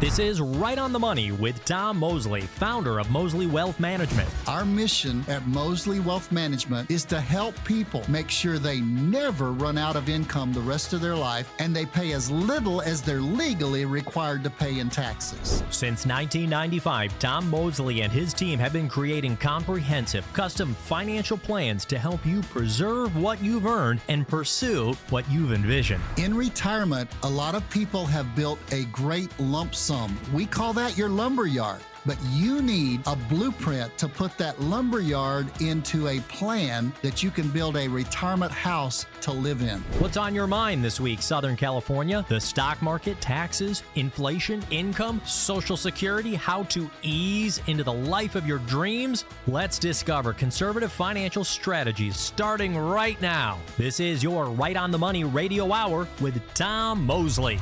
This is Right on the Money with Tom Mosley, founder of Mosley Wealth Management. Our mission at Mosley Wealth Management is to help people make sure they never run out of income the rest of their life and they pay as little as they're legally required to pay in taxes. Since 1995, Tom Mosley and his team have been creating comprehensive, custom financial plans to help you preserve what you've earned and pursue what you've envisioned. In retirement, a lot of people have built a great lump sum. We call that your lumberyard. But you need a blueprint to put that lumberyard into a plan that you can build a retirement house to live in. What's on your mind this week, Southern California? The stock market, taxes, inflation, income, Social Security, how to ease into the life of your dreams? Let's discover conservative financial strategies starting right now. This is your Right on the Money Radio Hour with Tom Mosley.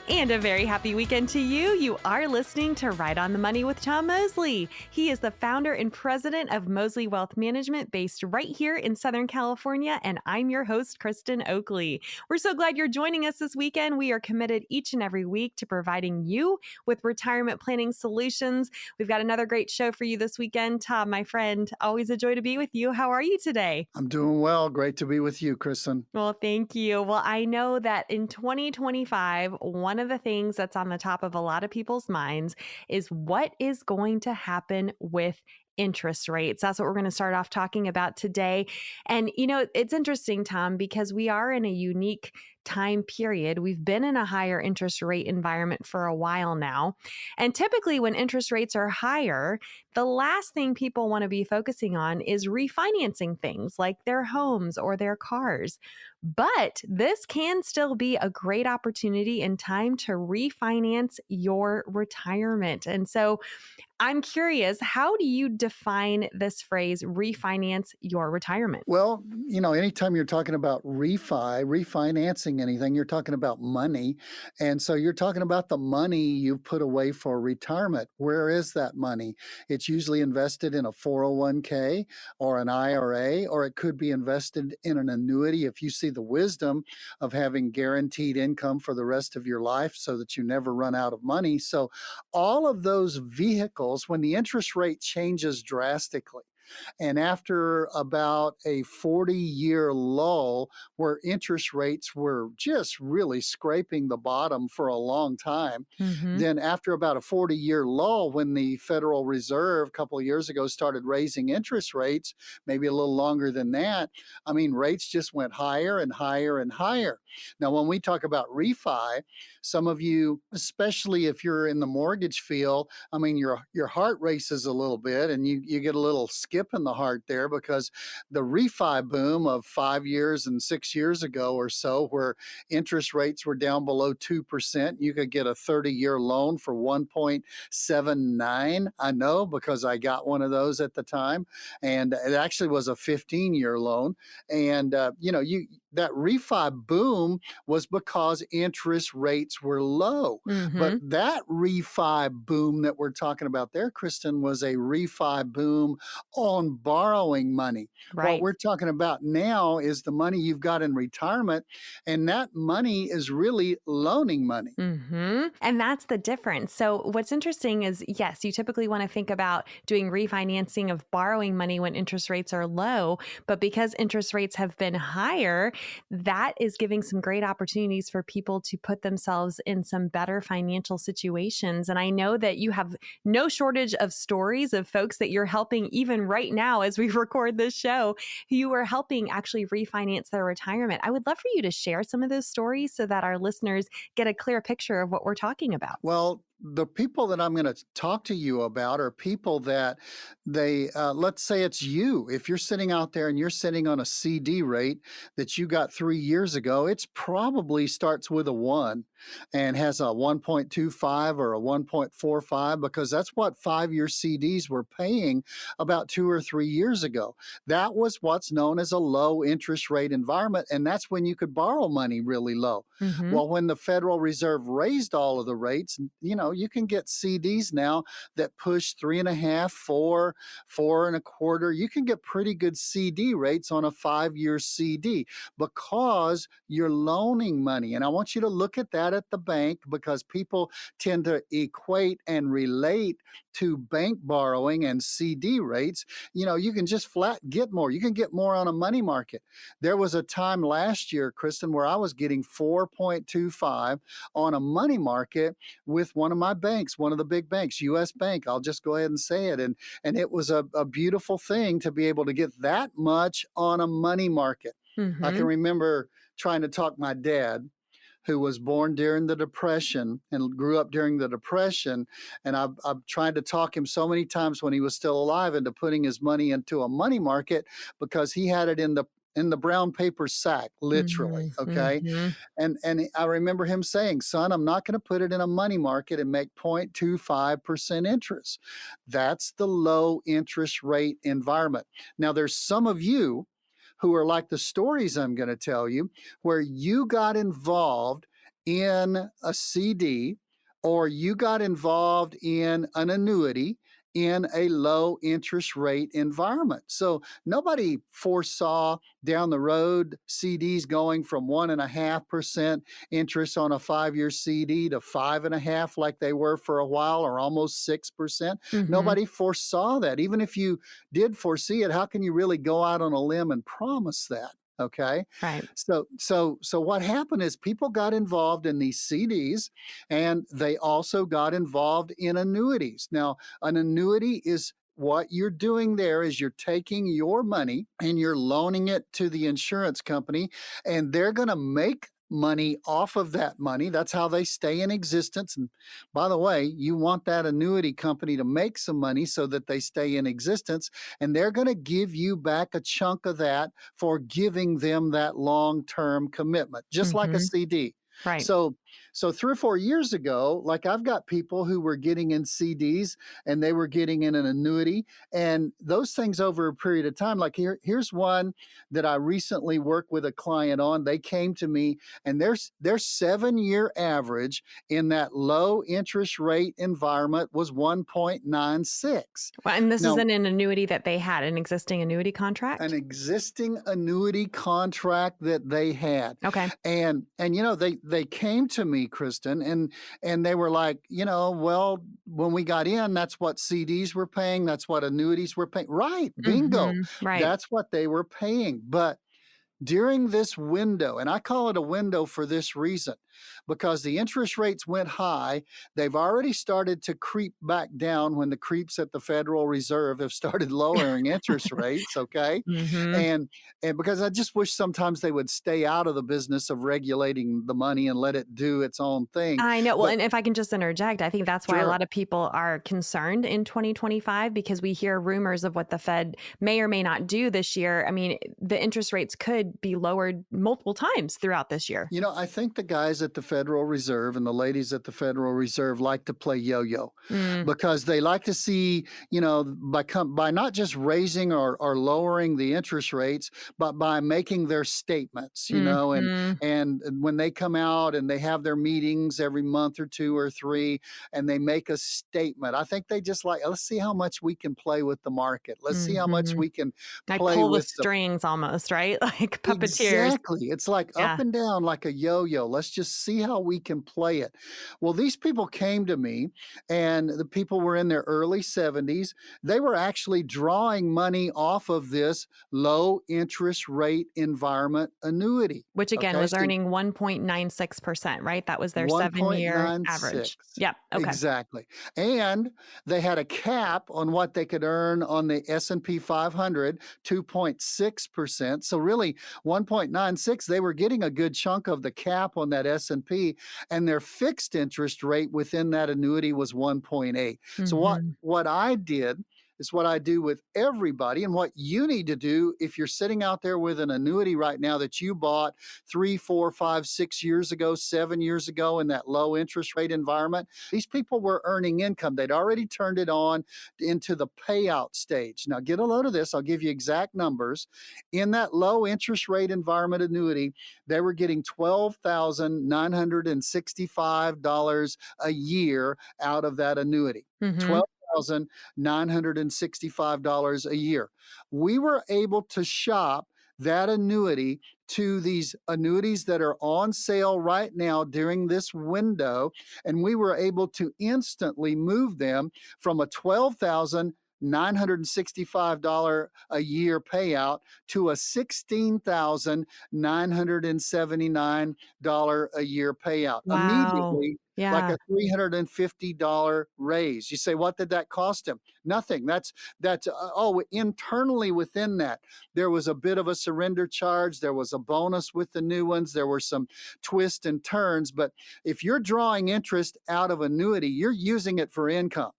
And a very happy weekend to you. You are listening to Right on the Money with Tom Mosley. He is the founder and president of Mosley Wealth Management based right here in Southern California. And I'm your host, Kristen Oakley. We're so glad you're joining us this weekend. We are committed each and every week to providing you with retirement planning solutions. We've got another great show for you this weekend. Tom, my friend, always a joy to be with you. How are you today? I'm doing well. Great to be with you, Kristen. Well, thank you. Well, I know that in 2025, one of the things that's on the top of a lot of people's minds is what is going to happen with interest rates. That's what we're going to start off talking about today. And, you know, it's interesting, Tom, because we are in a unique time period. We've been in a higher interest rate environment for a while now. And typically when interest rates are higher, the last thing people want to be focusing on is refinancing things like their homes or their cars. But this can still be a great opportunity and time to refinance your retirement. And so I'm curious, how do you define this phrase, refinance your retirement? Well, you know, anytime you're talking about refinancing anything, you're talking about money. And so you're talking about the money you put away for retirement. Where is that money? It's usually invested in a 401k or an IRA, or it could be invested in an annuity if you see the wisdom of having guaranteed income for the rest of your life so that you never run out of money. So all of those vehicles, when the interest rate changes drastically, and after about a 40-year lull where interest rates were just really scraping the bottom for a long time, then after about a 40-year lull, when the Federal Reserve a couple of years ago started raising interest rates, maybe a little longer than that, I mean, rates just went higher and higher and higher. Now, when we talk about refi, some of you, especially if you're in the mortgage field, I mean, your heart races a little bit and you get a little skip in the heart there, because the refi boom of 5 years and 6 years ago or so, where interest rates were down below 2%, you could get a 30-year loan for 1.79. I know, because I got one of those at the time, and it actually was a 15-year loan. And that refi boom was because interest rates were low. But that refi boom that we're talking about there, Kristen, was a refi boom on borrowing money. Right. What we're talking about now is the money you've got in retirement, and that money is really loaning money. And that's the difference. So what's interesting is, yes, you typically want to think about doing refinancing of borrowing money when interest rates are low, but because interest rates have been higher, that is giving some great opportunities for people to put themselves in some better financial situations. And I know that you have no shortage of stories of folks that you're helping even right now as we record this show, who you are helping actually refinance their retirement. I would love for you to share some of those stories so that our listeners get a clear picture of what we're talking about. Well, the people that I'm going to talk to you about are people that let's say it's you. If you're sitting out there and you're sitting on a CD rate that you got 3 years ago, it's probably starts with a 1 and has a 1.25 or a 1.45, because that's what 5-year CDs were paying about 2 or 3 years ago. That was what's known as a low interest rate environment, and that's when you could borrow money really low. Well, when the Federal Reserve raised all of the rates, you can get CDs now that push 3.5, 4, 4.25. You can get pretty good CD rates on a 5-year CD because you're loaning money. And I want you to look at that at the bank, because people tend to equate and relate to bank borrowing and CD rates. You can just flat get more. You can get more on a money market. There was a time last year, Kristen, where I was getting 4.25 on a money market with one of my banks, one of the big banks, US Bank. I'll just go ahead and say it. And it was a beautiful thing to be able to get that much on a money market. I can remember trying to talk my dad, who was born during the Depression and grew up during the Depression. And I've tried to talk him so many times when he was still alive into putting his money into a money market, because he had it in the brown paper sack, literally. Okay. And I remember him saying, son, I'm not going to put it in a money market and make 0.25% interest. That's the low interest rate environment. Now, there's some of you who are like the stories I'm going to tell you, where you got involved in a CD or you got involved in an annuity in a low interest rate environment. So nobody foresaw down the road CDs going from 1.5% interest on a 5-year CD to 5.5% like they were for a while, or almost 6%. Nobody foresaw that. Even if you did foresee it, how can you really go out on a limb and promise that? Okay. Right. So what happened is people got involved in these CDs, and they also got involved in annuities. Now, an annuity is what you're doing there is you're taking your money and you're loaning it to the insurance company, and they're going to make money off of that money. That's how they stay in existence. And by the way, you want that annuity company to make some money so that they stay in existence, and they're going to give you back a chunk of that for giving them that long-term commitment, just like a CD. Right. So 3 or 4 years ago, like I've got people who were getting in CDs and they were getting in an annuity, and those things over a period of time, like here's one that I recently worked with a client on. They came to me, and their 7-year average in that low interest rate environment was 1.96. Well, and this is Now, an annuity that they had, an existing annuity contract? an existing annuity contract that they had. Okay. And they came to me, Kristen, and they were like, well, when we got in, that's what CDs were paying, that's what annuities were paying. Right, bingo. Right. That's what they were paying. But during this window, and I call it a window for this reason, because the interest rates went high, they've already started to creep back down when the creeps at the Federal Reserve have started lowering interest rates, okay? And because I just wish sometimes they would stay out of the business of regulating the money and let it do its own thing. I know. Well, But and if I can just interject, I think that's why a sure. lot of people are concerned in 2025, because we hear rumors of what the Fed may or may not do this year. I mean, the interest rates could be lowered multiple times throughout this year. I think the guys at the Federal Reserve and the ladies at the Federal Reserve like to play yo-yo, because they like to see, by not just raising or lowering the interest rates, but by making their statements, and when they come out and they have their meetings every month or 2 or 3, and they make a statement. I think they just like, let's see how much we can play with the market. Let's see how much we can Like play pull the with strings almost, right? Like puppeteers. Exactly. It's like up and down like a yo-yo. Let's just see how we can play it. Well, these people came to me, and the people were in their early 70s. They were actually drawing money off of this low interest rate environment annuity. Which again Okay, was so earning 1.96%, right? That was their 7-year average. 1.96. Yep. Okay. Exactly. And they had a cap on what they could earn on the S&P 500, 2.6%. So really 1.96, they were getting a good chunk of the cap on that S&P, and their fixed interest rate within that annuity was 1.8. So what I did It's what I do with everybody, and what you need to do if you're sitting out there with an annuity right now that you bought 3, 4, 5, 6 years ago, 7 years ago in that low interest rate environment. These people were earning income. They'd already turned it on into the payout stage. Now get a load of this. I'll give you exact numbers. In that low interest rate environment annuity, they were getting $12,965 a year out of that annuity. Mm-hmm. $12,965 a year. We were able to shop that annuity to these annuities that are on sale right now during this window, and we were able to instantly move them from a $12,965 a year payout to a $16,979 a year payout Wow. immediately. Like Yeah. a $350 raise. You say, what did that cost him? Nothing. Internally within that, there was a bit of a surrender charge. There was a bonus with the new ones. There were some twists and turns. But if you're drawing interest out of annuity, you're using it for income.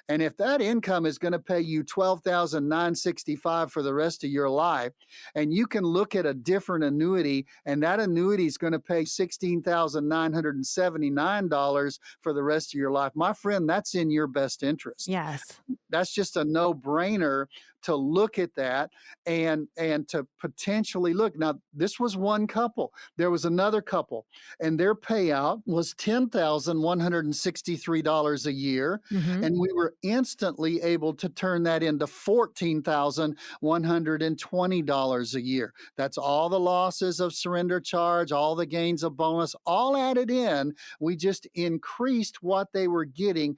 And if that income is going to pay you $12,965 for the rest of your life, and you can look at a different annuity, and that annuity is going to pay $16,979 for the rest of your life, my friend, that's in your best interest. Yes. That's just a no-brainer to look at that and to potentially look. Now, this was one couple. There was another couple, and their payout was $10,163 a year, Mm-hmm. and we were instantly able to turn that into $14,120 a year. That's all the losses of surrender charge, all the gains of bonus, all added in. We just increased what they were getting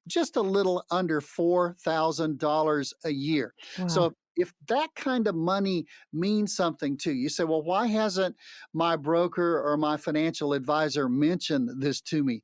just a little under $4,000 a year. Wow. So if that kind of money means something to you, you say, well, why hasn't my broker or my financial advisor mentioned this to me?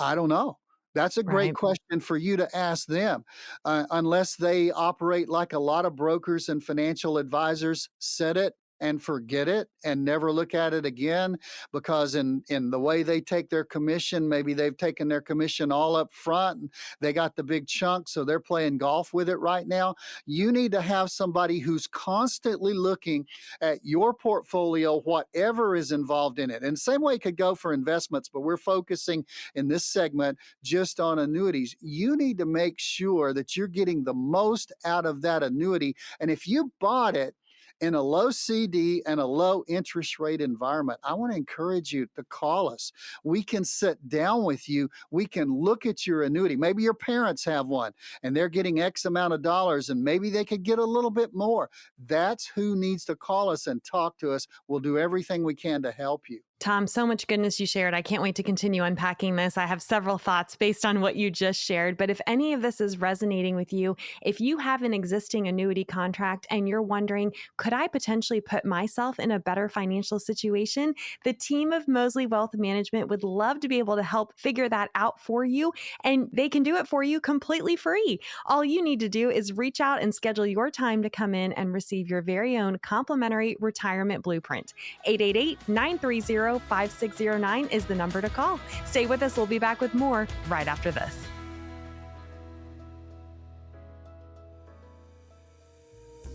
I don't know. That's a great Right. question for you to ask them. Unless they operate like a lot of brokers and financial advisors, set it and forget it and never look at it again, because in the way they take their commission, maybe they've taken their commission all up front and they got the big chunk, so they're playing golf with it right now. You need to have somebody who's constantly looking at your portfolio, whatever is involved in it. And same way it could go for investments, but we're focusing in this segment just on annuities. You need to make sure that you're getting the most out of that annuity. And if you bought it in a low CD and a low interest rate environment, I want to encourage you to call us. We can sit down with you. We can look at your annuity. Maybe your parents have one and they're getting X amount of dollars, and maybe they could get a little bit more. That's who needs to call us and talk to us. We'll do everything we can to help you. Tom, so much goodness you shared. I can't wait to continue unpacking this. I have several thoughts based on what you just shared. But if any of this is resonating with you, if you have an existing annuity contract and you're wondering, could I potentially put myself in a better financial situation? The team of Mosley Wealth Management would love to be able to help figure that out for you. And they can do it for you completely free. All you need to do is reach out and schedule your time to come in and receive your very own complimentary retirement blueprint. 888-930-5609 is the number to call. Stay with us. We'll be back with more right after this.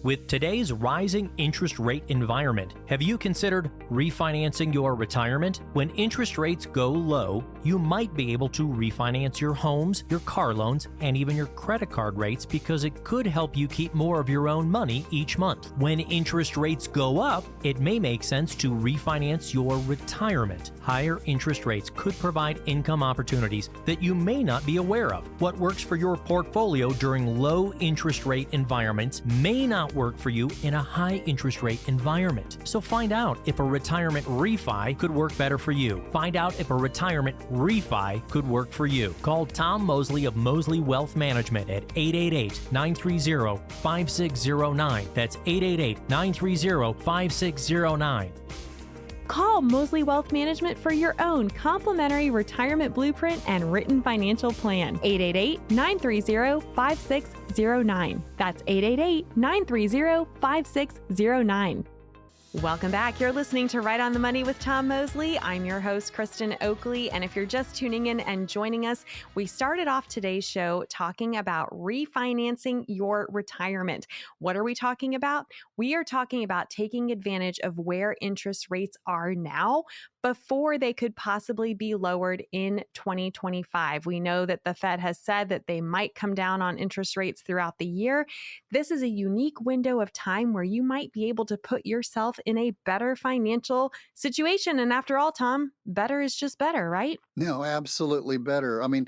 With today's rising interest rate environment, have you considered refinancing your retirement? When interest rates go low, you might be able to refinance your homes, your car loans, and even your credit card rates, because it could help you keep more of your own money each month. When interest rates go up, it may make sense to refinance your retirement. Higher interest rates could provide income opportunities that you may not be aware of. What works for your portfolio during low interest rate environments may not work for you in a high interest rate environment. So find out if a retirement refi could work better for you. Find out if a retirement refi could work for you. Call Tom Mosley of Mosley Wealth Management at 888-930-5609. That's 888-930-5609. Call Mosley Wealth Management for your own complimentary retirement blueprint and written financial plan. 888-930-5609. That's 888-930-5609. Welcome back. You're listening to Right on the Money with Tom Mosley. I'm your host, Kristen Oakley. And if you're just tuning in and joining us, we started off today's show talking about refinancing your retirement. What are we talking about? We are talking about taking advantage of where interest rates are now before they could possibly be lowered in 2025. We know that the Fed has said that they might come down on interest rates throughout the year. This is a unique window of time where you might be able to put yourself in a better financial situation. And after all, Tom, better is just better, right? No, absolutely better. I mean,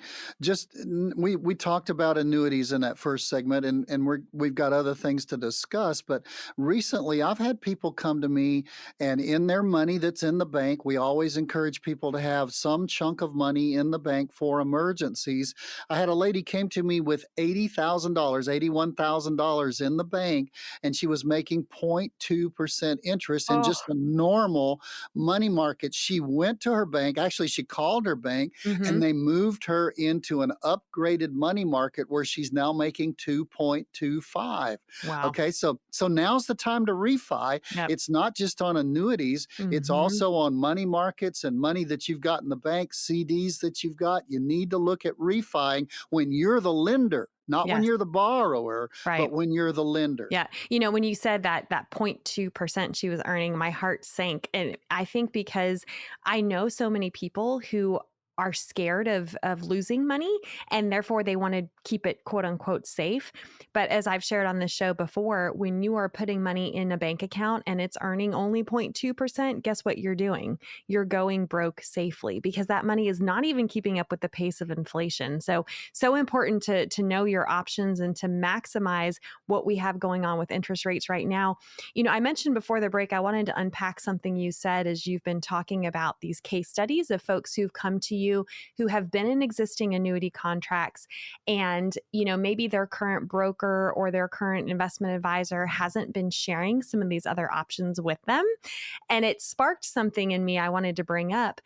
we talked about annuities in that first segment, and we've got other things to discuss. But recently, I've had people come to me, and in their money that's in the bank, we always encourage people to have some chunk of money in the bank for emergencies. I had a lady came to me with $80,000, $81,000 in the bank, and she was making 0.2% interest in Oh, just a normal money market. She went to her bank. Actually, she called her bank, mm-hmm. and they moved her into an upgraded money market where she's now making 2.25. Wow. Okay, so now's the time to refi. Yep. It's not just on annuities, it's Mm-hmm. also on money markets and money that you've got in the bank, CDs that you've got. You need to look at refiing when you're the lender, not when Yes. you're the borrower, Right. but when you're the lender. Yeah. When you said that 0.2% she was earning, my heart sank. And I think because I know so many people who are scared of losing money and therefore they want to keep it quote unquote safe. But as I've shared on this show before, when you are putting money in a bank account and it's earning only 0.2%, guess what you're doing? You're going broke safely because that money is not even keeping up with the pace of inflation. So important to know your options and to maximize what we have going on with interest rates right now. I mentioned before the break, I wanted to unpack something you said as you've been talking about these case studies of folks who've come to you who have been in existing annuity contracts and, maybe their current broker or their current investment advisor hasn't been sharing some of these other options with them. And it sparked something in me I wanted to bring up.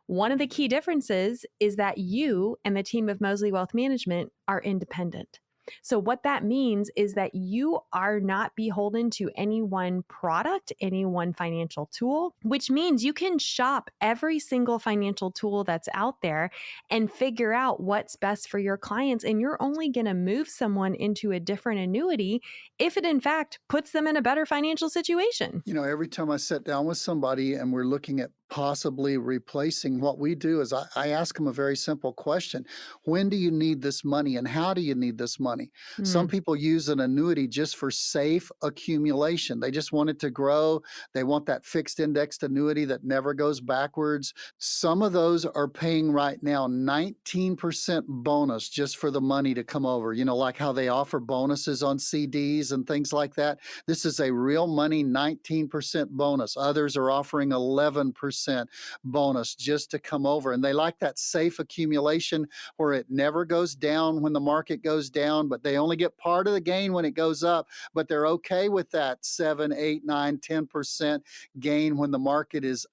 One of the key differences is that you and the team of Mosley Wealth Management are independent. So, what that means is that you are not beholden to any one product, any one financial tool, which means you can shop every single financial tool that's out there and figure out what's best for your clients. And you're only going to move someone into a different annuity if it, in fact, puts them in a better financial situation. Every time I sit down with somebody and we're looking at possibly replacing, what we do is I ask them a very simple question. When do you need this money and how do you need this money? Some Mm. people use an annuity just for safe accumulation. They just want it to grow. They want that fixed indexed annuity that never goes backwards. Some of those are paying right now 19% bonus just for the money to come over. Like how they offer bonuses on CDs and things like that. This is a real money 19% bonus. Others are offering 11% bonus just to come over. And they like that safe accumulation where it never goes down when the market goes down, but they only get part of the gain when it goes up. But they're okay with that 7, 8, 9, 10% gain when the market is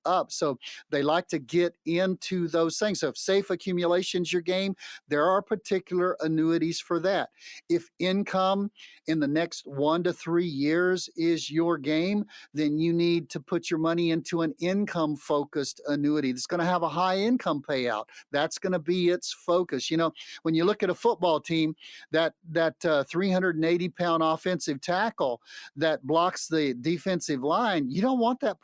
up. So they like to get into those things. So if safe accumulation is your game, there are particular annuities for that. If income in the next 1 to 3 years is your game, then you need to put your money into an income-focused annuity that's going to have a high income payout. That's going to be its focus. When you look at a football team, that 380-pound offensive tackle that blocks the defensive line, you don't want that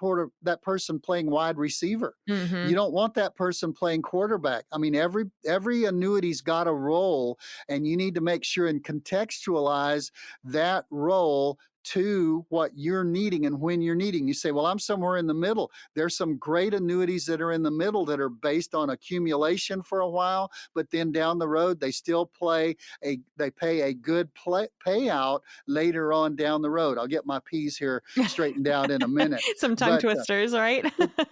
person playing wide receiver. Mm-hmm. You don't want that person playing quarterback. I mean, every annuity's got a role, and you need to make sure and contextualize that role to what you're needing and when you're needing. You say, well, I'm somewhere in the middle. There's some great annuities that are in the middle that are based on accumulation for a while, but then down the road, they still pay a good payout later on down the road. I'll get my P's here straightened out in a minute. Some tongue But twisters, right?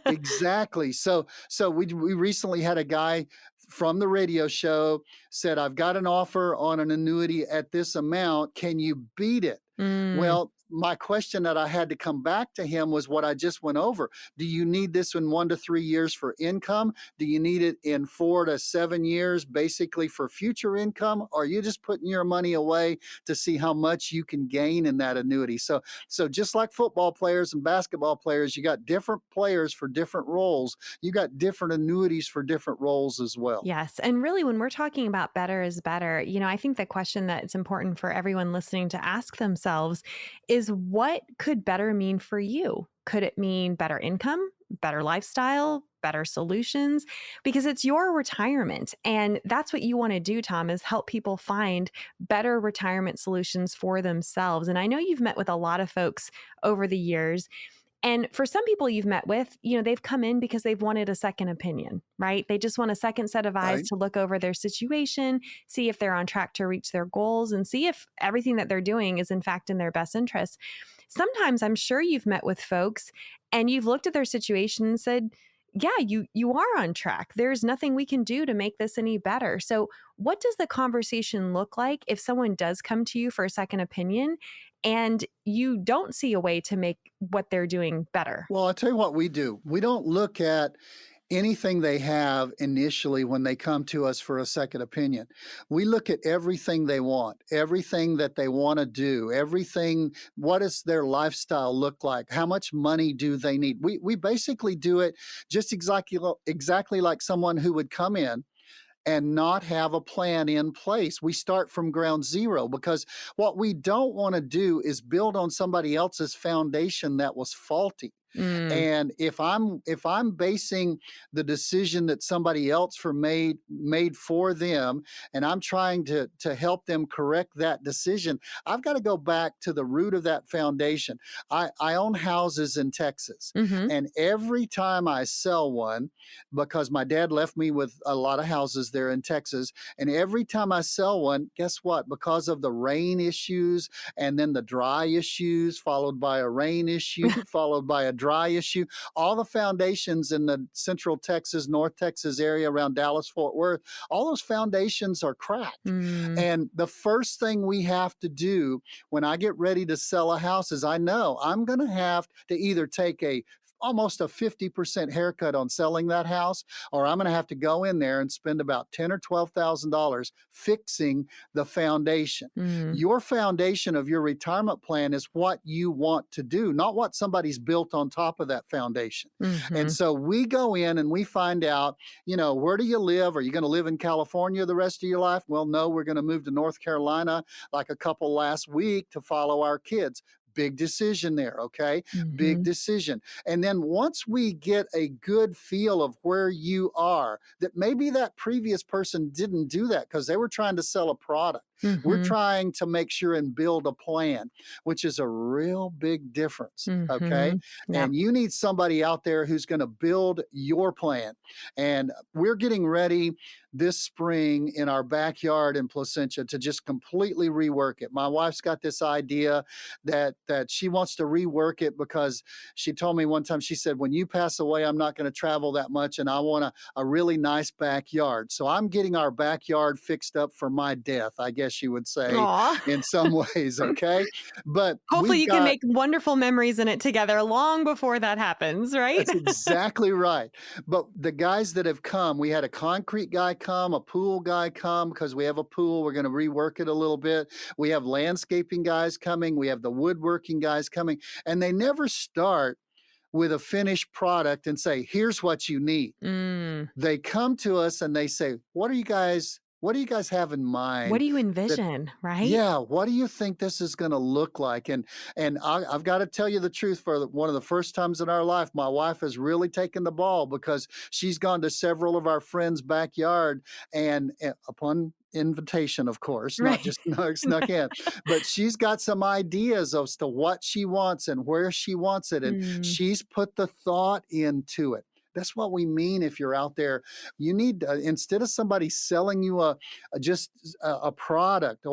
exactly. So we recently had a guy from the radio show said, I've got an offer on an annuity at this amount. Can you beat it? Mm. Well, my question that I had to come back to him was what I just went over. Do you need this in 1 to 3 years for income? Do you need it in 4 to 7 years, basically for future income? Or are you just putting your money away to see how much you can gain in that annuity? So just like football players and basketball players, you got different players for different roles. You got different annuities for different roles as well. Yes. And really, when we're talking about better is better, I think the question that it's important for everyone listening to ask themselves is, what could better mean for you? Could it mean better income, better lifestyle, better solutions? Because it's your retirement. And that's what you want to do, Tom, is help people find better retirement solutions for themselves. And I know you've met with a lot of folks over the years. And for some people you've met with, they've come in because they've wanted a second opinion, right? They just want a second set of eyes Right. to look over their situation, see if they're on track to reach their goals, and see if everything that they're doing is in fact in their best interest. Sometimes I'm sure you've met with folks and you've looked at their situation and said, yeah, you are on track. There's nothing we can do to make this any better. So what does the conversation look like if someone does come to you for a second opinion and you don't see a way to make what they're doing better? Well, I'll tell you what we do. We don't look at anything they have initially when they come to us for a second opinion. We look at everything they want, everything that they want to do, everything. What does their lifestyle look like? How much money do they need? We basically do it just exactly like someone who would come in and not have a plan in place. We start from ground zero, because what we don't want to do is build on somebody else's foundation that was faulty. And if I'm basing the decision that somebody else made for them, and I'm trying to help them correct that decision, I've got to go back to the root of that foundation. I own houses in Texas, Mhm. and every time I sell one, because my dad left me with a lot of houses there in Texas, and every time I sell one, guess what? Because of the rain issues and then the dry issues, followed by a rain issue, followed by a dry issue, all the foundations in the Central Texas, North Texas area around Dallas, Fort Worth, all those foundations are cracked. Mm. And the first thing we have to do when I get ready to sell a house is I know I'm going to have to either take almost a 50% haircut on selling that house, or I'm going to have to go in there and spend about $10,000 or $12,000 fixing the foundation. Mm. Your foundation of your retirement plan is what you want to do, not what somebody's built on top of that foundation. Mhm. And so we go in and we find out, where do you live? Are you going to live in California the rest of your life? Well, no, we're going to move to North Carolina like a couple last week to follow our kids. Big decision there, okay? Big Mhm. decision. And then once we get a good feel of where you are, that maybe that previous person didn't do that because they were trying to sell a product. We're Mhm. trying to make sure and build a plan, which is a real big difference, okay? Mhm. Yep. And you need somebody out there who's going to build your plan. And we're getting ready this spring in our backyard in Placentia to just completely rework it. My wife's got this idea that she wants to rework it because she told me one time, she said, when you pass away, I'm not going to travel that much and I want a really nice backyard. So I'm getting our backyard fixed up for my death, I guess you would say, Aw. in some ways, okay? But Hopefully we've you can got make wonderful memories in it together long before that happens, right? That's exactly right. But the guys that have come, we had a concrete guy come, a pool guy come, because we have a pool. We're going to rework it a little bit. We have landscaping guys coming. We have the woodworking guys coming. And they never start with a finished product and say, here's what you need. Mm. They come to us and they say, what do you guys have in mind? What do you that envision, right? Yeah, what do you think this is going to look like? And I've got to tell you the truth. One of the first times in our life, my wife has really taken the ball because she's gone to several of our friends' backyard, and upon invitation, of course, not Right. just snuck in, but she's got some ideas as to what she wants and where she wants it, and Mm. she's put the thought into it. That's what we mean. If you're out there, you need instead of somebody selling you just a product,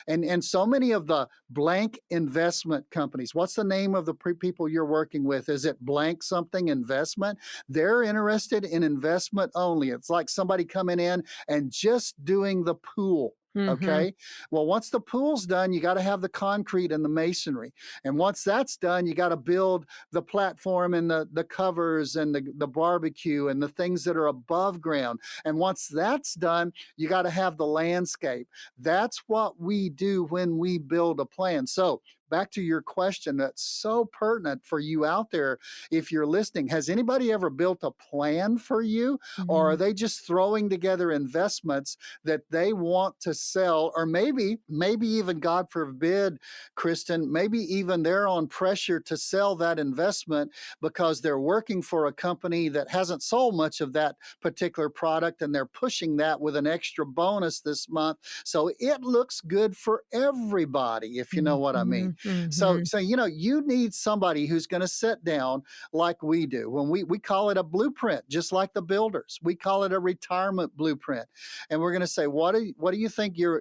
and so many of the blank investment companies. What's the name of the people you're working with? Is it blank something investment? They're interested in investment only. It's like somebody coming in and just doing the pool. Mm-hmm. Okay. Well, once the pool's done, you got to have the concrete and the masonry. And once that's done, you got to build the platform and the covers and the barbecue and the things that are above ground. And once that's done, you got to have the landscape. That's what we do when we build a plan. So back to your question, that's so pertinent for you out there. If you're listening, has anybody ever built a plan for you? Or are they just throwing together investments that they want to sell? Or maybe even, God forbid, Kristen, maybe even they're on pressure to sell that investment because they're working for a company that hasn't sold much of that particular product, and they're pushing that with an extra bonus this month. So it looks good for everybody, if you know what I mean. So, you need somebody who's going to sit down like we do. When we call it a blueprint, just like the builders, we call it a retirement blueprint. And we're going to say, what do you think your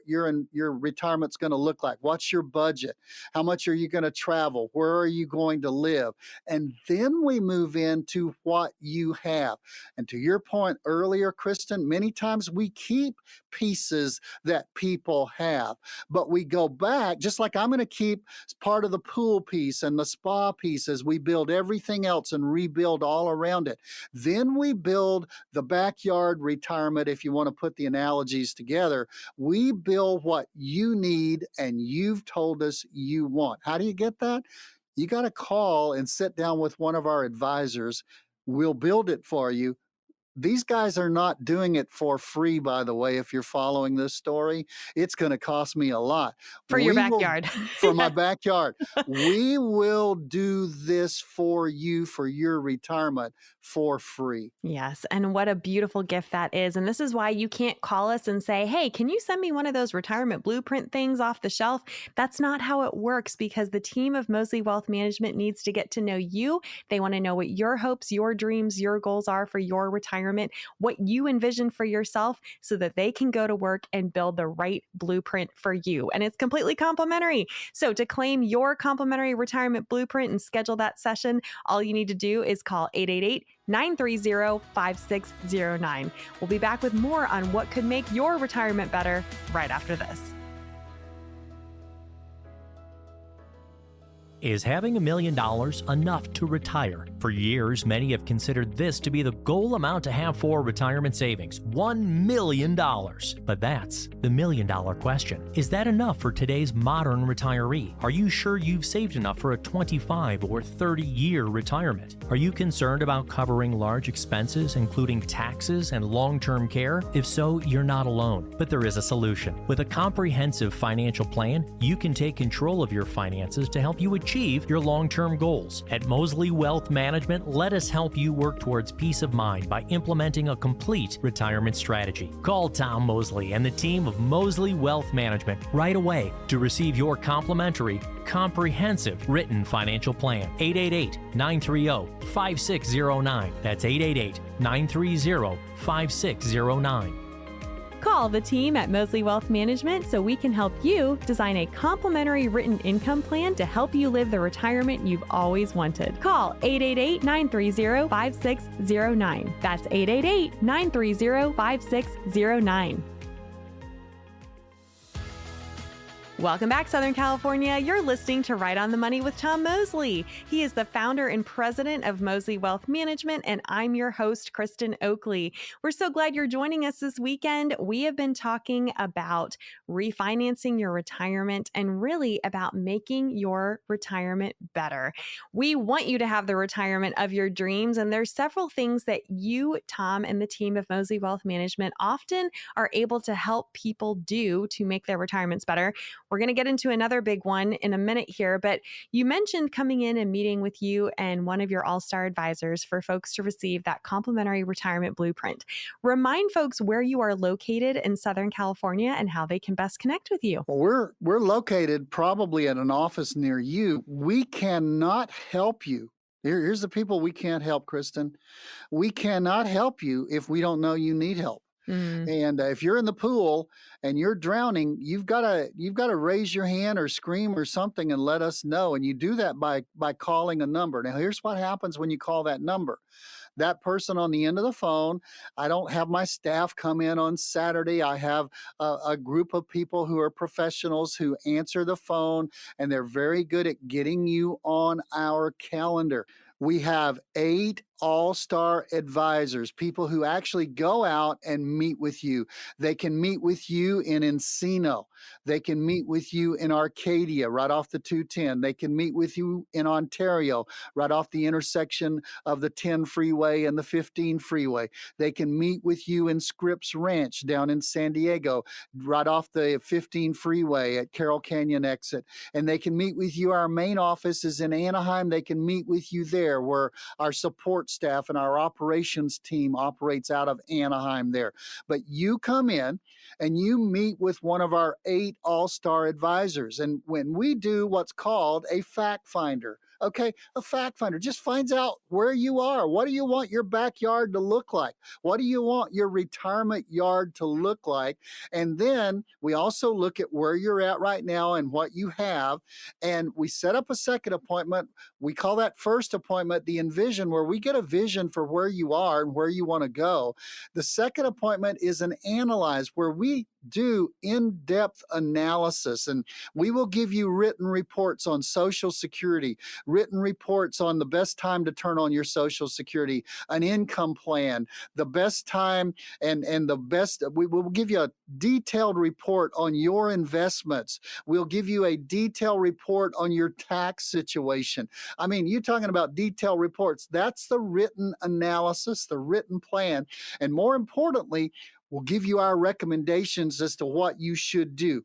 retirement's going to look like? What's your budget? How much are you going to travel? Where are you going to live? And then we move into what you have. And to your point earlier, Kristen, many times we keep pieces that people have, but we go back, just like I'm going to keep part of the pool piece and the spa piece as we build everything else and rebuild all around it. Then we build the backyard retirement, if you want to put the analogies together. We build what you need and you've told us you want. How do you get that? You got to call and sit down with one of our advisors. We'll build it for you. These guys are not doing it for free, by the way. If you're following this story, it's going to cost me a lot. For your backyard. For my backyard. We will do this for you for your retirement for free. Yes. And what a beautiful gift that is. And this is why you can't call us and say, hey, can you send me one of those retirement blueprint things off the shelf? That's not how it works, because the team of 𝗪𝗠 Wealth Management needs to get to know you. They want to know what your hopes, your dreams, your goals are for your retirement, what you envision for yourself, so that they can go to work and build the right blueprint for you. And it's completely complimentary. So to claim your complimentary retirement blueprint and schedule that session, all you need to do is call 888-930-5609. We'll be back with more on what could make your retirement better right after this. Is having $1 million enough to retire? For years, many have considered this to be the goal amount to have for retirement savings, $1 million. But that's the $1 million question. Is that enough for today's modern retiree? Are you sure you've saved enough for a 25 or 30-year retirement? Are you concerned about covering large expenses, including taxes and long-term care? If so, you're not alone. But there is a solution. With a comprehensive financial plan, you can take control of your finances to help you achieve your long-term goals. At 𝗪𝗠 Wealth Management, let us help you work towards peace of mind by implementing a complete retirement strategy. Call Tom Mosley and the team of 𝗪𝗠 Wealth Management right away to receive your complimentary, comprehensive written financial plan. 888-930-5609. That's 888-930-5609. Call the team at 𝗪𝗠 Wealth Management so we can help you design a complimentary written income plan to help you live the retirement you've always wanted. Call 888-930-5609. That's 888-930-5609. Welcome back, Southern California. You're listening to Right on the Money with Tom Mosley. He is the founder and president of 𝗪𝗠 Wealth Management, and I'm your host, Kristen Oakley. We're so glad you're joining us this weekend. We have been talking about refinancing your retirement and really about making your retirement better. We want you to have the retirement of your dreams, and there's several things that you, Tom, and the team of 𝗪𝗠 Wealth Management often are able to help people do to make their retirements better. We're going to get into another big one in a minute here, but you mentioned coming in and meeting with you and one of your all-star advisors for folks to receive that complimentary retirement blueprint. Remind folks where you are located in Southern California and how they can best connect with you. Well, we're located probably at an office near you. We cannot help you. Here's the people we can't help, Kristen. We cannot help you if we don't know you need help. And if you're in the pool and you're drowning, you've got to raise your hand or scream or something and let us know. And you do that by calling a number. Now, here's what happens when you call that number. that person on the end of the phone. I don't have my staff come in on Saturday. I have a group of people who are professionals who answer the phone, and they're very good at getting you on our calendar. We have 8 all-star advisors, people who actually go out and meet with you. They can meet with you in Encino. They can meet with you in Arcadia, right off the 210. They can meet with you in Ontario, right off the intersection of the 10 freeway and the 15 freeway. They can meet with you in Scripps Ranch down in San Diego, right off the 15 freeway at Carroll Canyon exit. And they can meet with you. Our main office is in Anaheim. They can meet with you there, where our support staff and our operations team operates out of Anaheim there. But you come in and you meet with one of our 8 all-star advisors. And when we do what's called a fact finder, okay, a fact finder just finds out where you are. What do you want your backyard to look like? What do you want your retirement yard to look like? And then we also look at where you're at right now and what you have. And we set up a second appointment. We call that first appointment the envision, where we get a vision for where you are and where you want to go. The second appointment is an analyze, where we do in-depth analysis, and we will give you written reports on Social Security, written reports on the best time to turn on your Social Security, an income plan, the best time, and the best. We will give you a detailed report on your investments. We'll give you a detailed report on your tax situation. I mean, you're talking about detailed reports. That's the written analysis, the written plan. And more importantly, we'll give you our recommendations as to what you should do.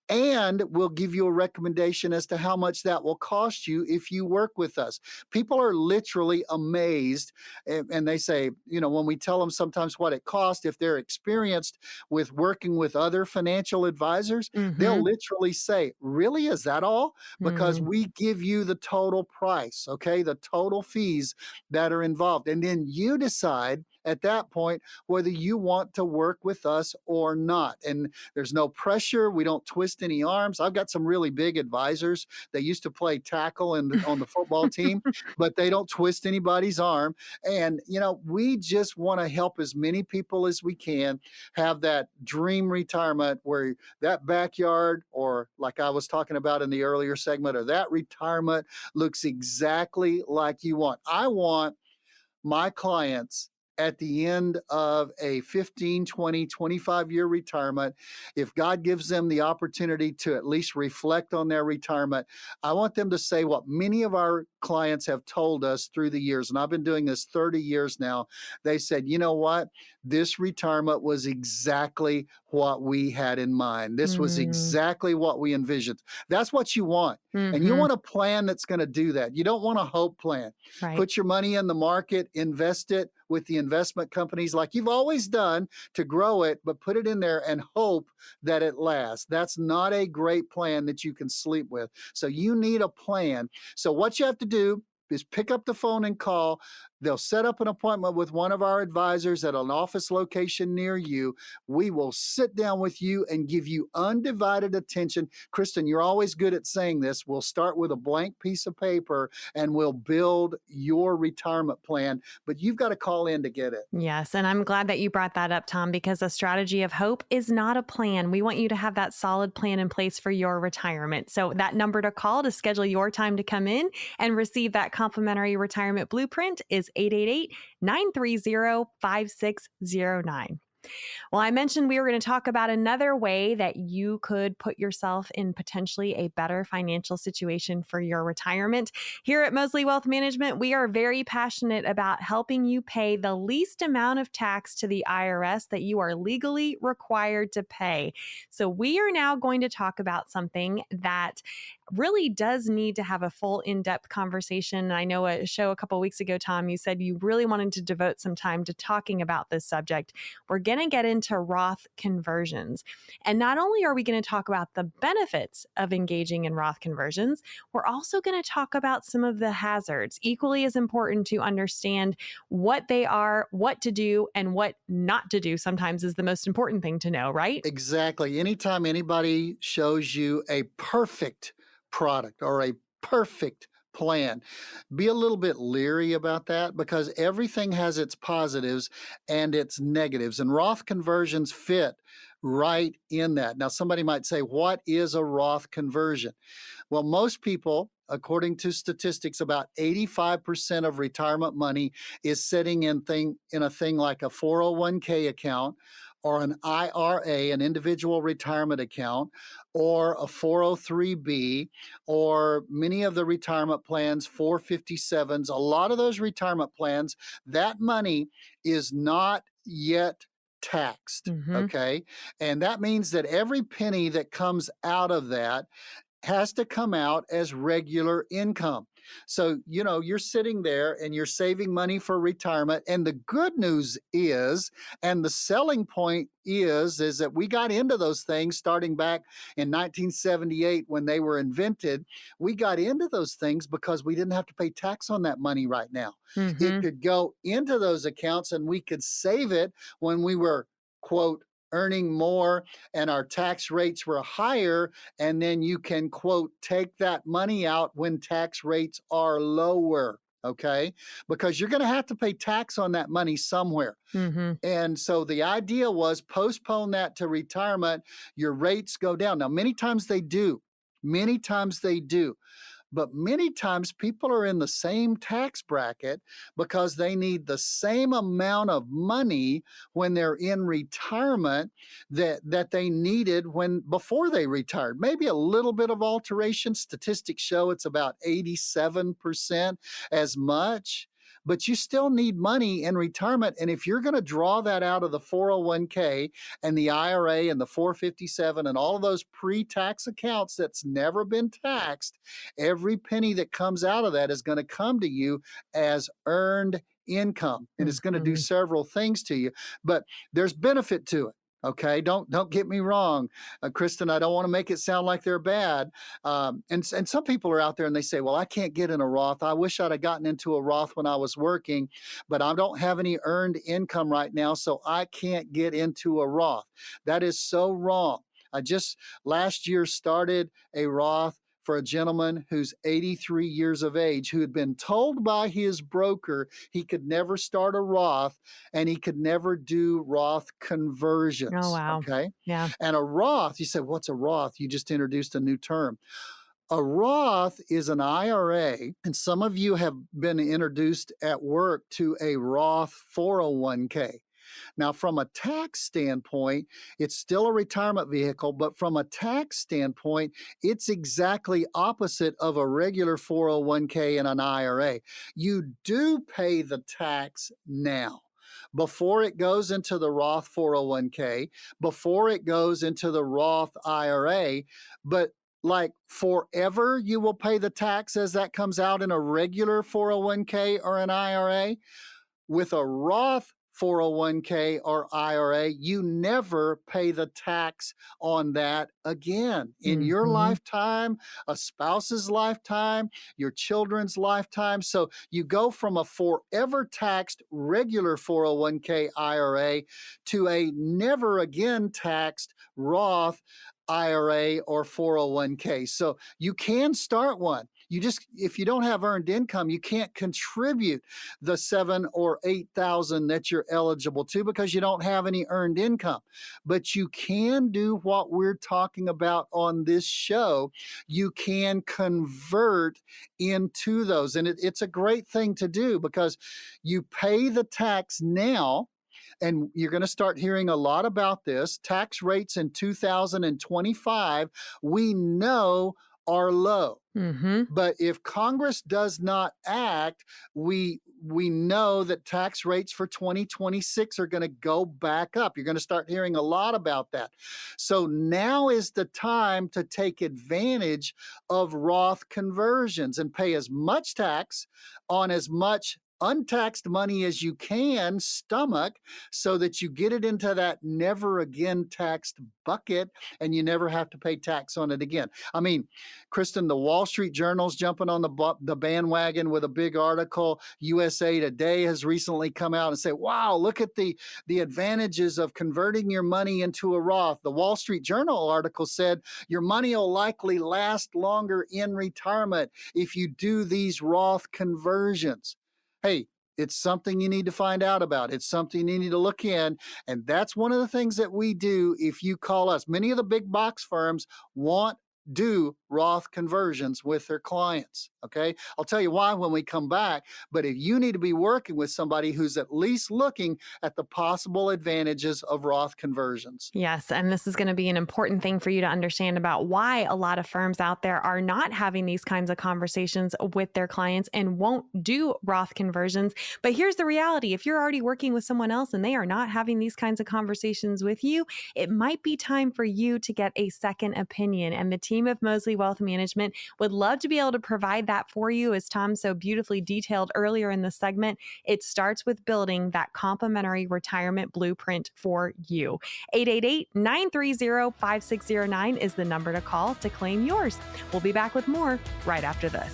And we'll give you a recommendation as to how much that will cost you if you work with us. People are literally amazed, and they say, you know, when we tell them sometimes what it costs, if they're experienced with working with other financial advisors, they'll literally say, really, is that all? Because we give you the total price, okay, the total fees that are involved. And then you decide at that point whether you want to work with us or not. And there's no pressure. We don't twist any arms. I've got some really big advisors. They used to play tackle on the football team, but they don't twist anybody's arm. And, you know, we just want to help as many people as we can have that dream retirement, where that backyard, or like I was talking about in the earlier segment, or that retirement looks exactly like you want. I want my clients at the end of a 15, 20, 25-year retirement, if God gives them the opportunity to at least reflect on their retirement, I want them to say what many of our clients have told us through the years, and I've been doing this 30 years now. They said, you know what? This retirement was exactly what we had in mind. This was exactly what we envisioned. That's what you want. And you want a plan that's going to do that. You don't want a hope plan. Right. Put your money in the market, invest it with the investment companies like you've always done to grow it, but put it in there and hope that it lasts. That's not a great plan that you can sleep with. So you need a plan. So what you have to do is pick up the phone and call. They'll set up an appointment with one of our advisors at an office location near you. We will sit down with you and give you undivided attention. Kristen, you're always good at saying this. We'll start with a blank piece of paper and we'll build your retirement plan, but you've got to call in to get it. Yes. And I'm glad that you brought that up, Tom, because a strategy of hope is not a plan. We want you to have that solid plan in place for your retirement. So that number to call to schedule your time to come in and receive that complimentary retirement blueprint is 888-930-5609. Well, I mentioned we were going to talk about another way that you could put yourself in potentially a better financial situation for your retirement. Here at Mosley Wealth Management, we are very passionate about helping you pay the least amount of tax to the IRS that you are legally required to pay. So we are now going to talk about something that really does need to have a full in-depth conversation. I know a show a couple of weeks ago, Tom, you said you really wanted to devote some time to talking about this subject. We're going to get into Roth conversions. And not only are we going to talk about the benefits of engaging in Roth conversions, we're also going to talk about some of the hazards. Equally as important to understand what they are, what to do, and what not to do sometimes is the most important thing to know, right? Exactly. Anytime anybody shows you a perfect product or a perfect plan. Be a little bit leery about that because everything has its positives and its negatives, and Roth conversions fit right in that. Now, somebody might say, what is a Roth conversion? Well, most people, according to statistics, about 85% of retirement money is sitting in a thing like a 401k account or an IRA, an individual retirement account, or a 403b, or many of the retirement plans, 457s, a lot of those retirement plans, that money is not yet taxed, okay? And that means that every penny that comes out of that has to come out as regular income. So, you're sitting there and you're saving money for retirement. And the good news is, and the selling point is that we got into those things starting back in 1978 when they were invented. We got into those things because we didn't have to pay tax on that money right now. It could go into those accounts and we could save it when we were, quote, earning more and our tax rates were higher, and then you can, quote, take that money out when tax rates are lower, okay? Because you're going to have to pay tax on that money somewhere. And so the idea was postpone that to retirement, your rates go down. Now, many times they do. Many times they do. But many times people are in the same tax bracket because they need the same amount of money when they're in retirement that they needed before they retired. Maybe a little bit of alteration. Statistics show it's about 87% as much. But you still need money in retirement. And if you're going to draw that out of the 401k and the IRA and the 457 and all of those pre-tax accounts that's never been taxed, every penny that comes out of that is going to come to you as earned income. And it's going to do several things to you, but there's benefit to it. Okay, don't get me wrong, Kristen. I don't want to make it sound like they're bad. And some people are out there and they say, "Well, I can't get in a Roth. I wish I'd have gotten into a Roth when I was working, but I don't have any earned income right now, so I can't get into a Roth." That is so wrong. I just last year started a Roth for a gentleman who's 83 years of age, who had been told by his broker he could never start a Roth and he could never do Roth conversions. Oh, wow. Okay. Yeah. And a Roth, you said, what's a Roth? You just introduced a new term. A Roth is an IRA, and some of you have been introduced at work to a Roth 401k. Now, from a tax standpoint, it's still a retirement vehicle, but from a tax standpoint, it's exactly opposite of a regular 401k and an IRA. You do pay the tax now before it goes into the Roth 401k, before it goes into the Roth IRA, but like forever, you will pay the tax as that comes out in a regular 401k or an IRA. With a Roth 401k or IRA, you never pay the tax on that again in your lifetime, a spouse's lifetime, your children's lifetime. So you go from a forever taxed regular 401k IRA to a never again taxed Roth IRA or 401k. So you can start one. If you don't have earned income, you can't contribute the $7,000 or $8,000 that you're eligible to because you don't have any earned income. But you can do what we're talking about on this show. You can convert into those. And it's a great thing to do because you pay the tax now. And you're going to start hearing a lot about this. Tax rates in 2025, we know are low. But if Congress does not act, we know that tax rates for 2026 are going to go back up. You're going to start hearing a lot about that. So now is the time to take advantage of Roth conversions and pay as much tax on as much untaxed money as you can stomach so that you get it into that never again taxed bucket and you never have to pay tax on it again. I mean, Kristen, the Wall Street Journal's jumping on the bandwagon with a big article. USA Today has recently come out and said, wow, look at the advantages of converting your money into a Roth. The Wall Street Journal article said your money will likely last longer in retirement if you do these Roth conversions. Hey, it's something you need to find out about. It's something you need to look in. And that's one of the things that we do if you call us. Many of the big box firms do Roth conversions with their clients, okay? I'll tell you why when we come back, but if you need to be working with somebody who's at least looking at the possible advantages of Roth conversions. Yes, and this is going to be an important thing for you to understand about why a lot of firms out there are not having these kinds of conversations with their clients and won't do Roth conversions. But here's the reality. If you're already working with someone else and they are not having these kinds of conversations with you, it might be time for you to get a second opinion. And the team of Mosley Wealth Management would love to be able to provide that for you. As Tom so beautifully detailed earlier in the segment, it starts with building that complimentary retirement blueprint for you. 888-930-5609 is the number to call to claim yours. We'll be back with more right after this.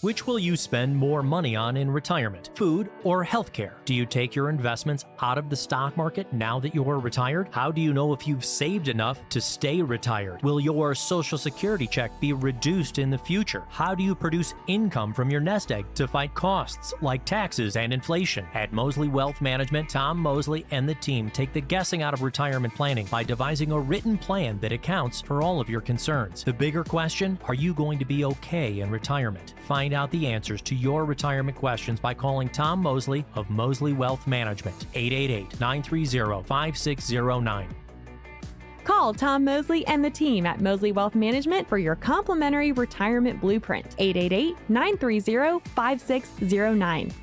Which will you spend more money on in retirement, food or healthcare? Do you take your investments out of the stock market now that you're retired? How do you know if you've saved enough to stay retired? Will your Social Security check be reduced in the future? How do you produce income from your nest egg to fight costs like taxes and inflation? At Mosley Wealth Management, Tom Mosley and the team take the guessing out of retirement planning by devising a written plan that accounts for all of your concerns. The bigger question, are you going to be okay in retirement? Find out the answers to your retirement questions by calling Tom Mosley of Mosley Wealth Management, 888-930-5609. Call Tom Mosley and the team at Mosley Wealth Management for your complimentary retirement blueprint, 888-930-5609.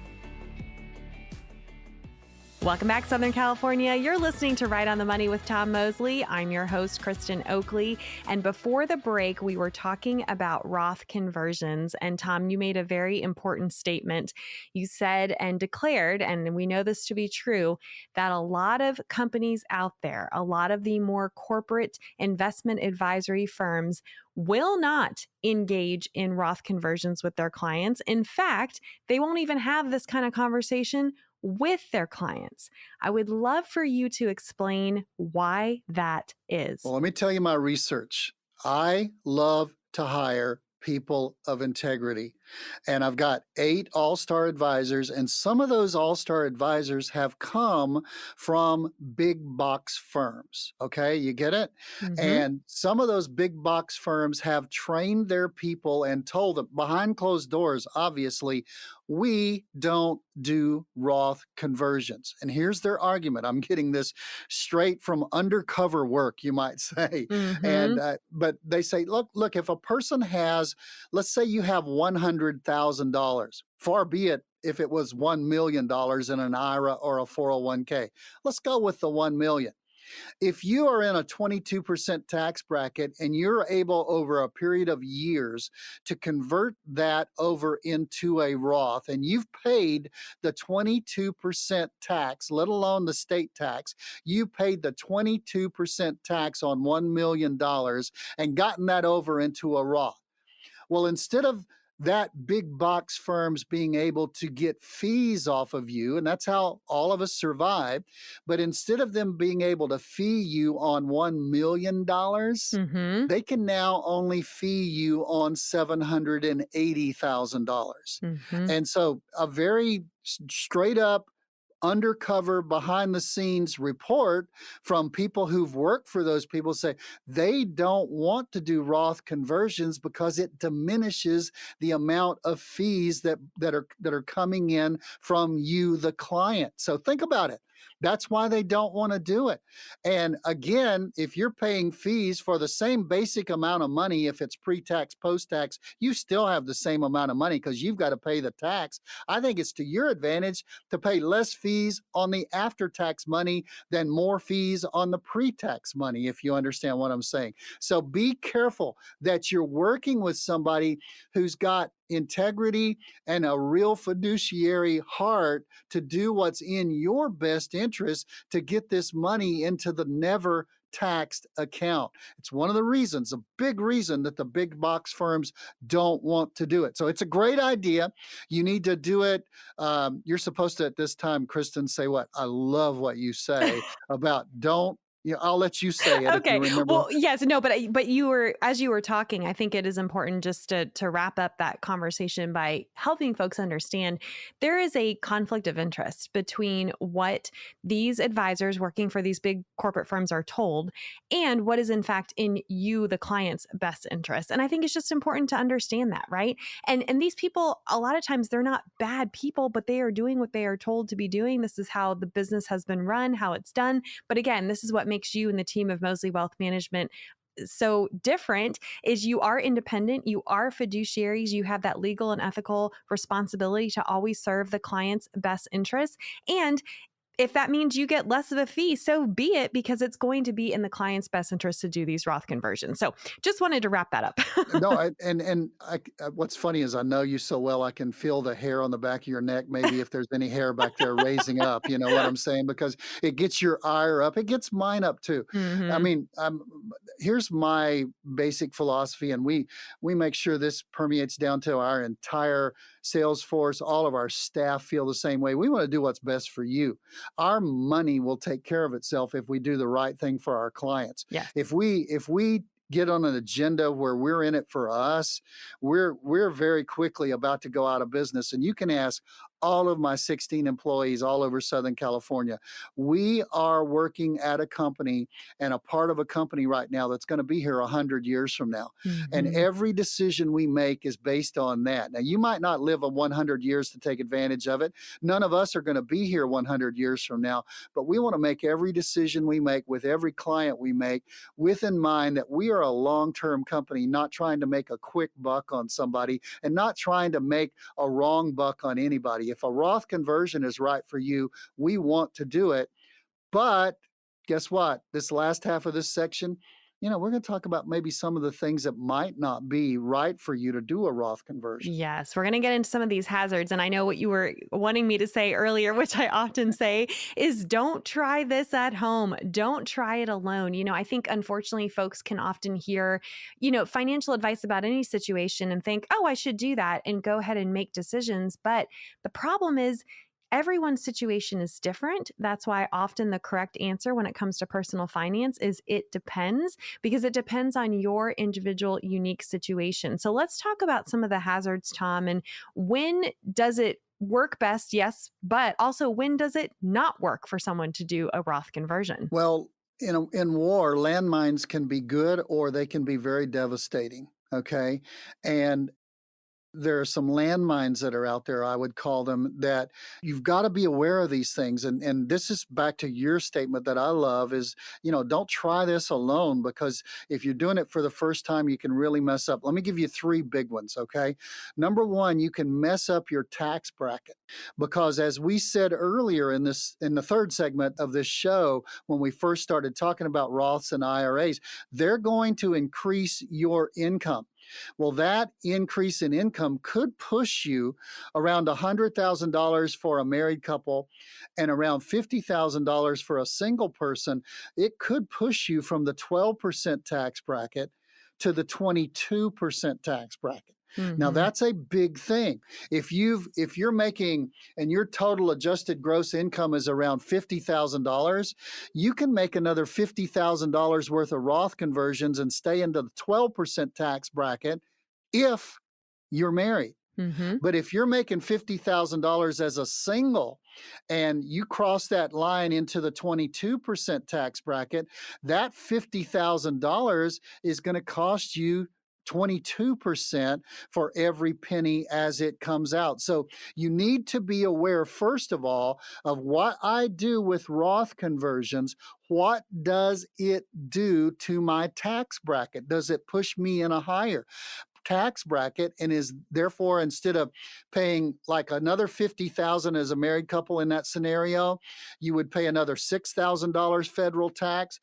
Welcome back, Southern California. You're listening to Right on the Money with Tom Mosley. I'm your host, Kristen Oakley. And before the break, we were talking about Roth conversions. And Tom, you made a very important statement. You said and declared, and we know this to be true, that a lot of companies out there, a lot of the more corporate investment advisory firms will not engage in Roth conversions with their clients. In fact, they won't even have this kind of conversation with their clients. I would love for you to explain why that is. Well, let me tell you my research. I love to hire people of integrity. And I've got 8 all-star advisors, and some of those all-star advisors have come from big box firms. Okay, you get it? Mm-hmm. And some of those big box firms have trained their people and told them behind closed doors, obviously, we don't do Roth conversions. And here's their argument. I'm getting this straight from undercover work, you might say. Mm-hmm. And but they say, look, if a person has, let's say you have $100,000, far be it if it was $1 million in an IRA or a 401k. Let's go with the 1 million. If you are in a 22% tax bracket and you're able over a period of years to convert that over into a Roth, and you've paid the 22% tax, let alone the state tax, you paid the 22% tax on $1 million and gotten that over into a Roth. Well, instead of that big box firms being able to get fees off of you, and that's how all of us survive, but instead of them being able to fee you on $1 million, Mm-hmm. they can now only fee you on $780,000. Mm-hmm. And so a very straight up, undercover, behind the scenes report from people who've worked for those people say they don't want to do Roth conversions because it diminishes the amount of fees that are coming in from you, the client. So think about it. That's why they don't want to do it. And again, if you're paying fees for the same basic amount of money, if it's pre-tax, post-tax, you still have the same amount of money because you've got to pay the tax. I think it's to your advantage to pay less fees on the after-tax money than more fees on the pre-tax money, if you understand what I'm saying. So be careful that you're working with somebody who's got integrity and a real fiduciary heart to do what's in your best interest to get this money into the never taxed account. It's one of the reasons, a big reason that the big box firms don't want to do it. So it's a great idea. You need to do it. You're supposed to, at this time, Kristen, say what? I love what you say about don't. Yeah, I'll let you say it if you Okay. remember. Well, yes, no, but you were, as you were talking, I think it is important just to wrap up that conversation by helping folks understand there is a conflict of interest between what these advisors working for these big corporate firms are told and what is in fact in you, the client's best interest. And I think it's just important to understand that, right? And these people, a lot of times they're not bad people, but they are doing what they are told to be doing. This is how the business has been run, how it's done. But again, this is what makes you and the team of 𝗪𝗠 Wealth Management so different is you are independent, you are fiduciaries, you have that legal and ethical responsibility to always serve the client's best interests. And if that means you get less of a fee, so be it, because it's going to be in the client's best interest to do these Roth conversions. So just wanted to wrap that up. No, what's funny is I know you so well, I can feel the hair on the back of your neck, maybe if there's any hair back there raising up, you know what I'm saying? Because it gets your ire up. It gets mine up too. I mean, here's my basic philosophy, and we make sure this permeates down to our entire sales force. All of our staff feel the same way. We want to do what's best for you. Our money will take care of itself if we do the right thing for our clients. Yes. If we get on an agenda where we're in it for us, we're very quickly about to go out of business. And you can ask all of my 16 employees all over Southern California. We are working at a company and a part of a company right now that's going to be here 100 years from now. And every decision we make is based on that. Now, you might not live 100 years to take advantage of it. None of us are going to be here 100 years from now, but we want to make every decision we make with every client we make with in mind that we are a long-term company, not trying to make a quick buck on somebody and not trying to make a wrong buck on anybody. If a Roth conversion is right for you, we want to do it. But guess what? This last half of this section, we're going to talk about maybe some of the things that might not be right for you to do a Roth conversion. Yes, we're going to get into some of these hazards. And I know what you were wanting me to say earlier, which I often say, is don't try this at home. Don't try it alone. I think unfortunately folks can often hear, financial advice about any situation and think, oh, I should do that and go ahead and make decisions. But the problem is, everyone's situation is different. That's why often the correct answer when it comes to personal finance is it depends, because it depends on your individual unique situation. So let's talk about some of the hazards, Tom, and when does it work best? Yes, but also when does it not work for someone to do a Roth conversion? Well, in war, landmines can be good or they can be very devastating. Okay. And there are some landmines that are out there, I would call them, that you've got to be aware of these things. And this is back to your statement that I love is, don't try this alone, because if you're doing it for the first time, you can really mess up. Let me give you 3 big ones, okay? Number 1, you can mess up your tax bracket, because as we said earlier in the 3rd segment of this show, when we first started talking about Roths and IRAs, they're going to increase your income. Well, that increase in income could push you around $100,000 for a married couple and around $50,000 for a single person. It could push you from the 12% tax bracket to the 22% tax bracket. Now, that's a big thing. If you're making, and your total adjusted gross income is around $50,000, you can make another $50,000 worth of Roth conversions and stay into the 12% tax bracket if you're married. But if you're making $50,000 as a single and you cross that line into the 22% tax bracket, that $50,000 is going to cost you 22% for every penny as it comes out. So you need to be aware, first of all, of what I do with Roth conversions. What does it do to my tax bracket? Does it push me in a higher tax bracket, and is therefore, instead of paying like another $50,000 as a married couple in that scenario, you would pay another $6,000 federal tax?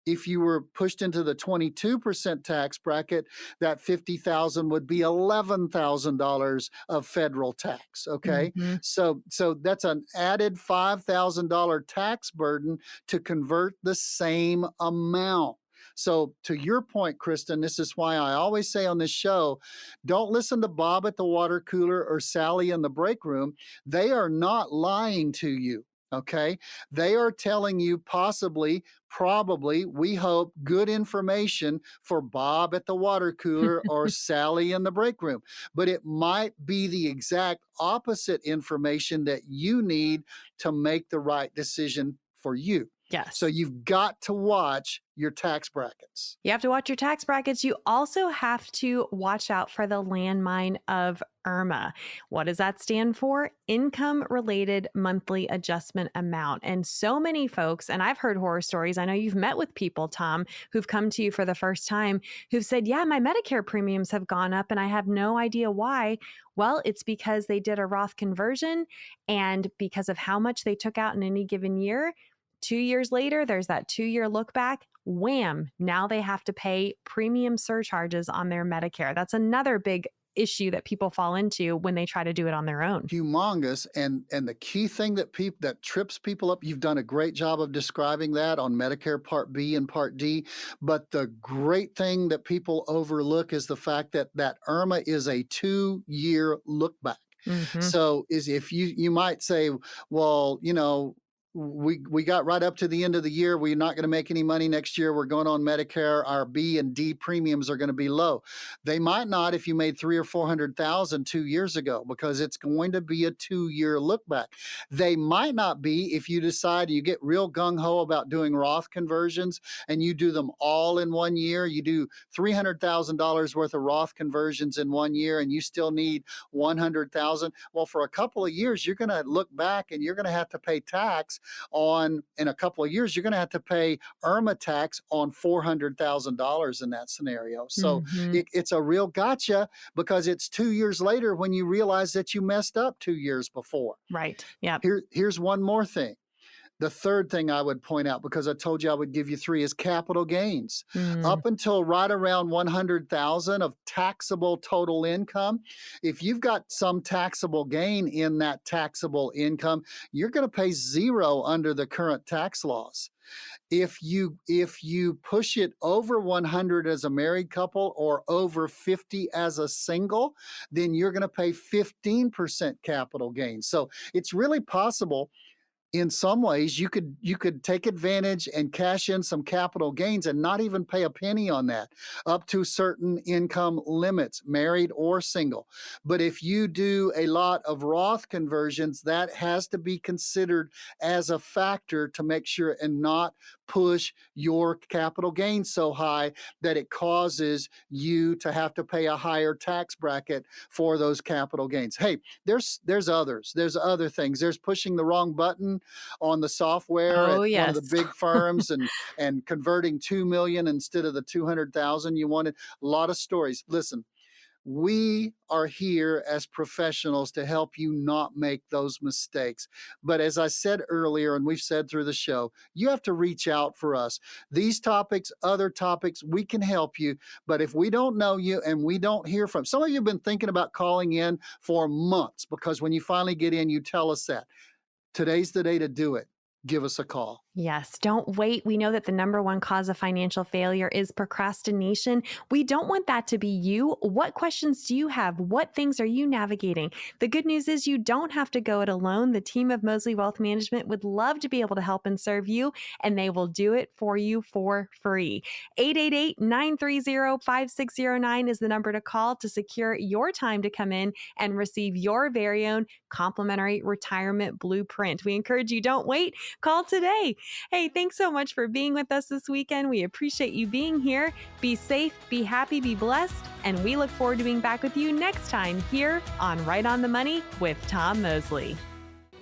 If you were pushed into the 22% tax bracket, that $50,000 would be $11,000 of federal tax. Okay, Mm-hmm. so that's an added $5,000 tax burden to convert the same amount. So to your point, Kristen, this is why I always say on this show, don't listen to Bob at the water cooler or Sally in the break room. They are not lying to you. Okay, they are telling you possibly, probably, we hope, good information for Bob at the water cooler or Sally in the break room. But it might be the exact opposite information that you need to make the right decision for you. Yes. So you've got to watch your tax brackets. You have to watch your tax brackets. You also have to watch out for the landmine of 𝗪𝗻. What does that stand for? Income related monthly adjustment amount. And so many folks, and I've heard horror stories. I know you've met with people, Tom, who've come to you for the first time, who've said, yeah, my Medicare premiums have gone up and I have no idea why. Well, it's because they did a Roth conversion, and because of how much they took out in any given year, 2 years later, there's that 2-year look back. Wham! Now they have to pay premium surcharges on their Medicare. That's another big issue that people fall into when they try to do it on their own. Humongous. And the key thing that trips people up, you've done a great job of describing that on Medicare Part B and Part D. But the great thing that people overlook is the fact that 𝗪𝗻 is a 2-year look back. Mm-hmm. So if you might say, well, we got right up to the end of the year. We're not going to make any money next year. We're going on Medicare. Our B and D premiums are going to be low. They might not if you made $300,000 or $400,000 2 years ago, because it's going to be a 2-year look back. They might not be if you decide you get real gung-ho about doing Roth conversions and you do them all in 1 year. You do $300,000 worth of Roth conversions in 1 year and you still need $100,000. Well, for a couple of years, you're going to look back and you're going to have to pay tax on, in a couple of years, you're going to have to pay 𝗪𝗻 tax on $400,000 in that scenario. So it's a real gotcha, because it's 2 years later when you realize that you messed up 2 years before. Right. Yeah. Here's one more thing. The third thing I would point out, because I told you I would give you 3, is capital gains. Up until right around $100,000 of taxable total income, if you've got some taxable gain in that taxable income, you're going to pay 0 under the current tax laws. If you push it over 100 as a married couple or over 50 as a single, then you're going to pay 15% capital gains. So it's really possible. In some ways, you could take advantage and cash in some capital gains and not even pay a penny on that, up to certain income limits, married or single. But if you do a lot of Roth conversions, that has to be considered as a factor to make sure and not push your capital gains so high that it causes you to have to pay a higher tax bracket for those capital gains. Hey, there's others. There's other things. There's pushing the wrong button on the software at one of the big firms and converting 2 million instead of the 200,000 you wanted. A lot of stories. Listen, we are here as professionals to help you not make those mistakes. But as I said earlier, and we've said through the show, you have to reach out for us. These topics, other topics, we can help you. But if we don't know you and we don't hear from, some of you have been thinking about calling in for months, because when you finally get in, you tell us that. Today's the day to do it. Give us a call. Yes, don't wait. We know that the number one cause of financial failure is procrastination. We don't want that to be you. What questions do you have? What things are you navigating? The good news is you don't have to go it alone. The team of Mosley Wealth Management would love to be able to help and serve you, and they will do it for you for free. 888-930-5609 is the number to call to secure your time to come in and receive your very own complimentary retirement blueprint. We encourage you, don't wait. Call today. Hey, thanks so much for being with us this weekend. We appreciate you being here. Be safe, be happy, be blessed, and we look forward to being back with you next time here on Right on the Money with Tom Mosley.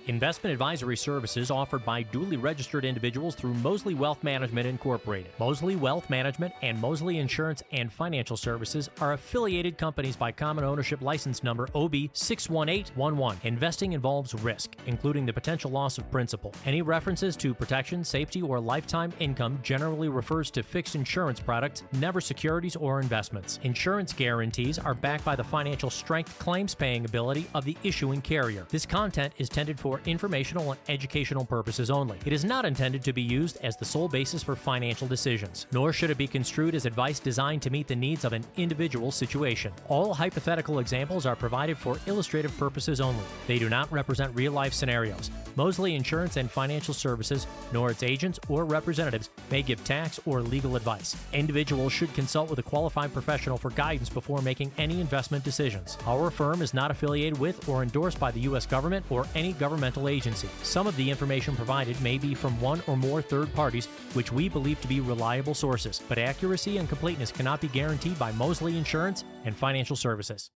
Investment advisory services offered by duly registered individuals through Mosley Wealth Management Incorporated. Mosley Wealth Management and Mosley Insurance and Financial Services are affiliated companies by common ownership license number OB61811. Investing involves risk, including the potential loss of principal. Any references to protection, safety, or lifetime income generally refers to fixed insurance products, never securities or investments. Insurance guarantees are backed by the financial strength, claims paying ability of the issuing carrier. This content is intended for informational and educational purposes only. It is not intended to be used as the sole basis for financial decisions, nor should it be construed as advice designed to meet the needs of an individual situation. All hypothetical examples are provided for illustrative purposes only. They do not represent real-life scenarios. Mosley Insurance and Financial Services, nor its agents or representatives, may give tax or legal advice. Individuals should consult with a qualified professional for guidance before making any investment decisions. Our firm is not affiliated with or endorsed by the U.S. government or any governmental agency. Some of the information provided may be from one or more third parties, which we believe to be reliable sources, but accuracy and completeness cannot be guaranteed by Mosley Insurance and Financial Services.